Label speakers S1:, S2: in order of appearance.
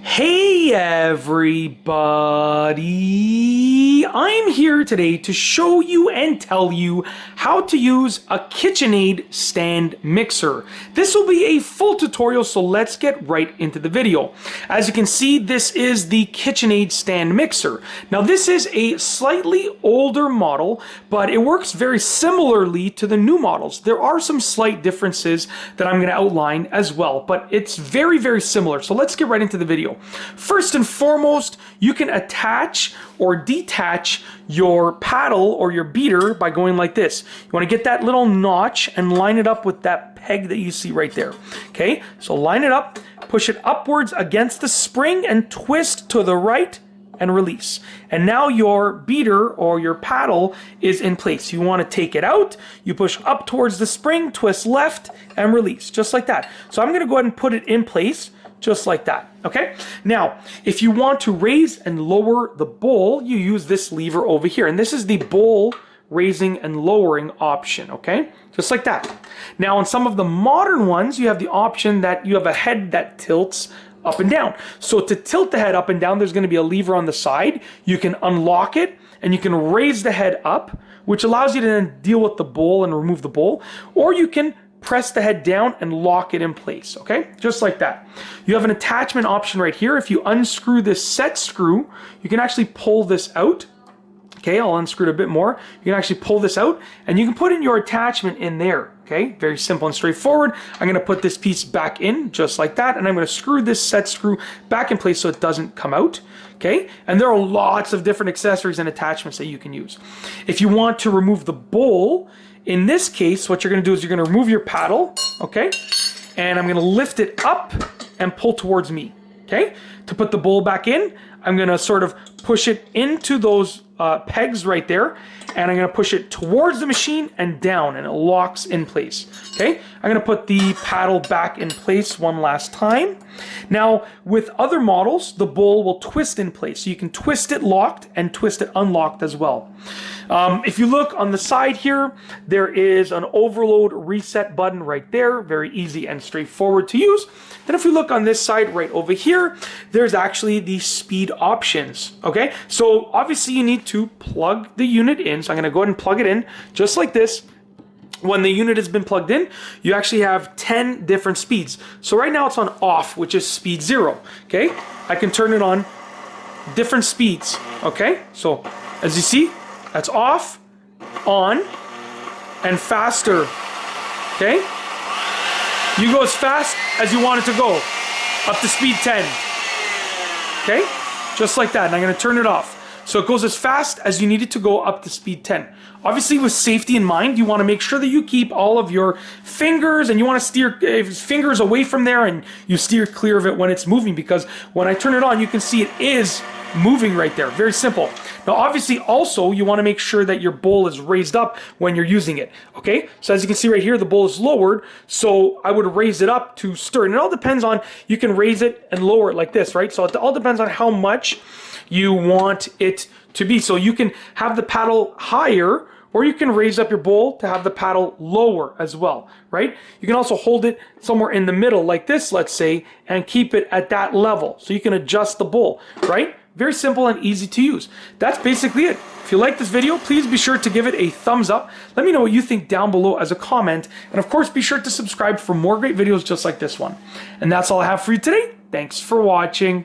S1: Hey everybody! I'm here today to show you and tell you how to use a Kitchenaid stand mixer. This will be a full tutorial, so let's get right into the video. As you can see, this is the Kitchenaid stand mixer. Now this is a slightly older model, but it works very similarly to the new models. There are some slight differences that I'm going to outline as well, but it's very, very similar. So let's get right into the video. First and foremost, you can attach or detach your paddle or your beater by going like this. You want to get that little notch and line it up with that peg that you see right there. Okay, so line it up, push it upwards against the spring and twist to the right and release. And now your beater or your paddle is in place. You want to take it out, you push up towards the spring, twist left and release, just like that. So I'm going to go ahead and put it in place just like that. Okay, now if you want to raise and lower the bowl, you use this lever over here, and this is the bowl raising and lowering option. Okay, just like that. Now on some of the modern ones, you have the option that you have a head that tilts up and down. So to tilt the head up and down, there's going to be a lever on the side. You can unlock it and you can raise the head up, which allows you to then deal with the bowl and remove the bowl, or you can press the head down and lock it in place. Okay, just like that. You have an attachment option right here. If you unscrew this set screw, you can actually pull this out. Okay, I'll unscrew it a bit more. You can actually pull this out and you can put in your attachment in there. Okay, very simple and straightforward. I'm going to put this piece back in just like that, and I'm going to screw this set screw back in place so it doesn't come out. Okay, and there are lots of different accessories and attachments that you can use. If you want to remove the bowl, in this case, what you're going to do is you're going to remove your paddle, okay, and I'm going to lift it up and pull towards me. Okay, to put the bowl back in, I'm going to sort of push it into those pegs right there, and I'm going to push it towards the machine and down, and it locks in place. Okay, I'm going to put the paddle back in place one last time. Now with other models, the bowl will twist in place, so you can twist it locked and twist it unlocked as well. If you look on the side here, there is an overload reset button right there, very easy and straightforward to use. Then if we look on this side right over here, there's actually the speed options. Okay, so obviously you need to plug the unit in. So I'm going to go ahead and plug it in just like this. When the unit has been plugged in, you actually have 10 different speeds. So right now it's on off, which is speed 0. Okay, I can turn it on different speeds. Okay, so as you see, that's off, on, and faster. Okay, you go as fast as you want it to go, up to speed 10. Okay, just like that. And I'm going to turn it off. So it goes as fast as you need it to go up to speed 10. Obviously with safety in mind, you want to make sure that you keep all of your fingers, and you want to steer fingers away from there, and you steer clear of it when it's moving, because when I turn it on, you can see it is moving right there. Very simple. Now obviously also you want to make sure that your bowl is raised up when you're using it. Okay, so as you can see right here, the bowl is lowered, so I would raise it up to stir. And it all depends on, you can raise it and lower it like this, right? So it all depends on how much you want it to be. So you can have the paddle higher, or you can raise up your bowl to have the paddle lower as well, right? You can also hold it somewhere in the middle like this, let's say, and keep it at that level. So you can adjust the bowl, right? Very simple and easy to use. That's basically it. If you like this video, please be sure to give it a thumbs up. Let me know what you think down below as a comment. And of course, be sure to subscribe for more great videos just like this one. And that's all I have for you today. Thanks for watching.